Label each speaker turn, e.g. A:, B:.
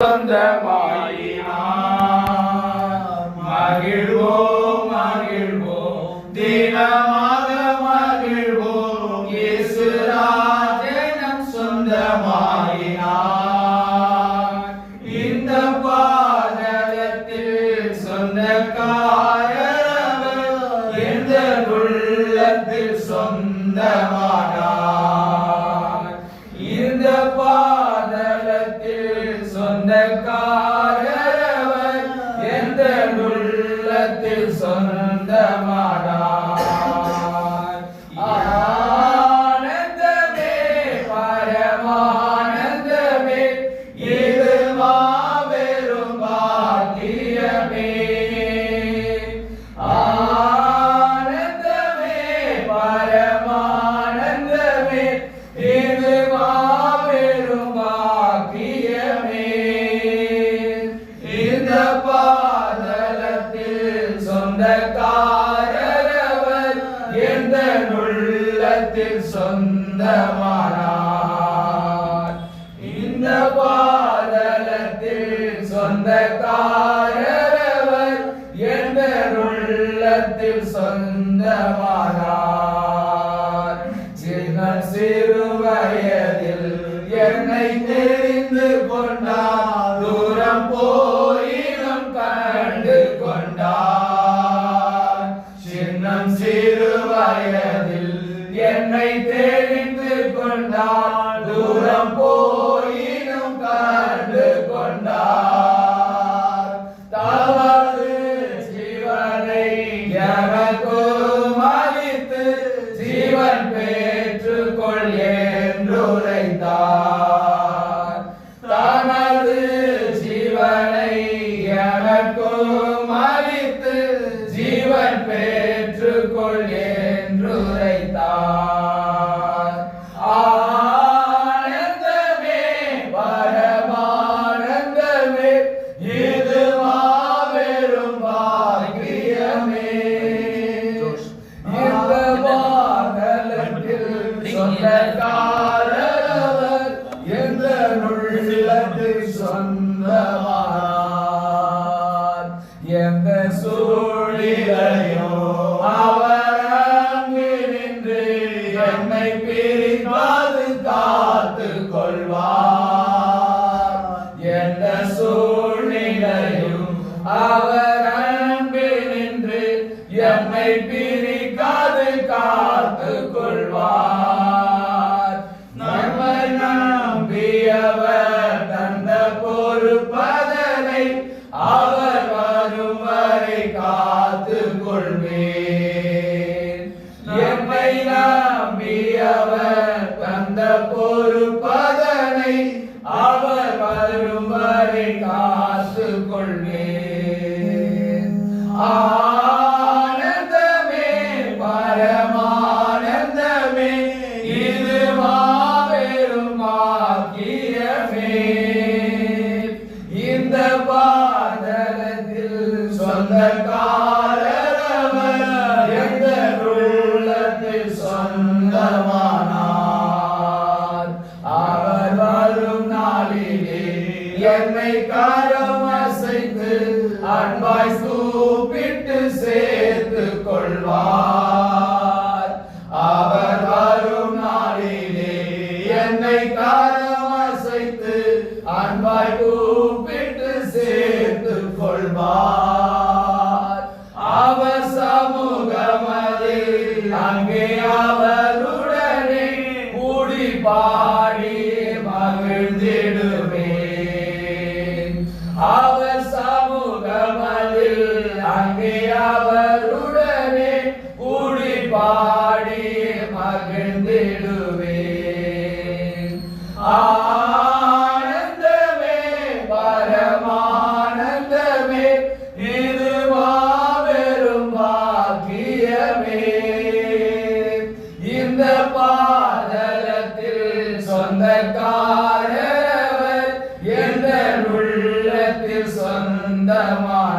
A: சொந்தமாயினார். மகிழ்வோம் மகிழ்வோம் தினமாக மகிழ்வோம், இயேசு ராஜனம் சொந்தமாயினார். இந்த பாதலத்தில் சொந்தக்காரவர், எந்த உள்ளத்தில் சொந்தமானார். இந்த பாதலத்தில் சொந்தக்காரவர், எந்த உள்ளத்தில் சொந்தமானார். ஆனந்தமே பரமானந்தமே, இது மாபெரும் பாக்கியமே. ஆனந்தமே பரமானந்தமே, இது மாபெரும் பாக்கியமே. இந்த பாதலத்தில் சொந்தக்காரவர், எந்த உள்ளத்தில் சொந்தமானார். இந்த பாதலத்தில் சொந்தக்காரவர், எந்த உள்ளத்தில் சொந்தமானார். சின்ன சிறு வயதில் என்னை தெரிந்து கொண்டார், தூரம் போயினும் கண்டு கொண்டார். சின்னம் சிறு வயதில் என்னை தெரிந்து கொண்டார், தூரம் போயினும் கண்டு கொண்டார். தமது ஜீவனை எனக்கும் அளித்து, ஜீவன் பெற்றுக்கொள் என்றுரைத்தார். தனது ஜீவனை எனக்கும் அளித்து, ஜீவன் பெற்றுக்கொள் என்றுரைத்தார். ஆனந்தமே பரமானந்தமே, இது மாபெரும் பாக்கியமே. இந்த பாதலத்தில் சொந்தக்காரவர், எந்த உள்ளத்தில் சொந்தமானார். எந்த சூழ்நிலையோ அவர் அங்கு நின்று என்னை பிரிக்காது காத்து கொள்வார். எந்த சூழ்நிலையும் அவர் அங்கு நின்று என்னை பிரிக்காது காத்து கொள்வார். நம்மை நம்பியவர் தந்த பொறுப்பதனை, அவர் வரும் வரை காத்து கொள்வேன். எம்மை நம்பியவர் தந்த பொறுப்பதனை, அவர் வரும் வரை காத்து கொள்வேன். ஆனந்தமே பரமானந்தமே, இது மாபெரும் பாக்கியமே. இந்த பாதலத்தில் சொந்தக்காரவர், எந்த உள்ளத்தில் சொந்தமானார். அவர் வரும் நாளிலே என்னை கரம் அசைத்து, அன்பாய் கூப்பிட்டு சேர்த்து கொள்வார். அவர் வரும் நாளிலே என்னை கரம் அசைத்து, அன்பாய் கூப்பிட்டு சேர்த்து கொள்வார். அவர் சமூகமதில் அங்கே அவருடனே கூடி பாடி மகிழ்ந்திடுவேன். அவர் சமூகமதில் அங்கே அவருடனே கூடி பாடி மகிழ்ந்திடுவேன். ஆனந்தமே பரமானந்தமே, இது மாபெரும் பாக்கியமே. இந்த பாதலத்தில் சொந்தக்காரவர், எந்த உள்ளத்தில் சொந்தமான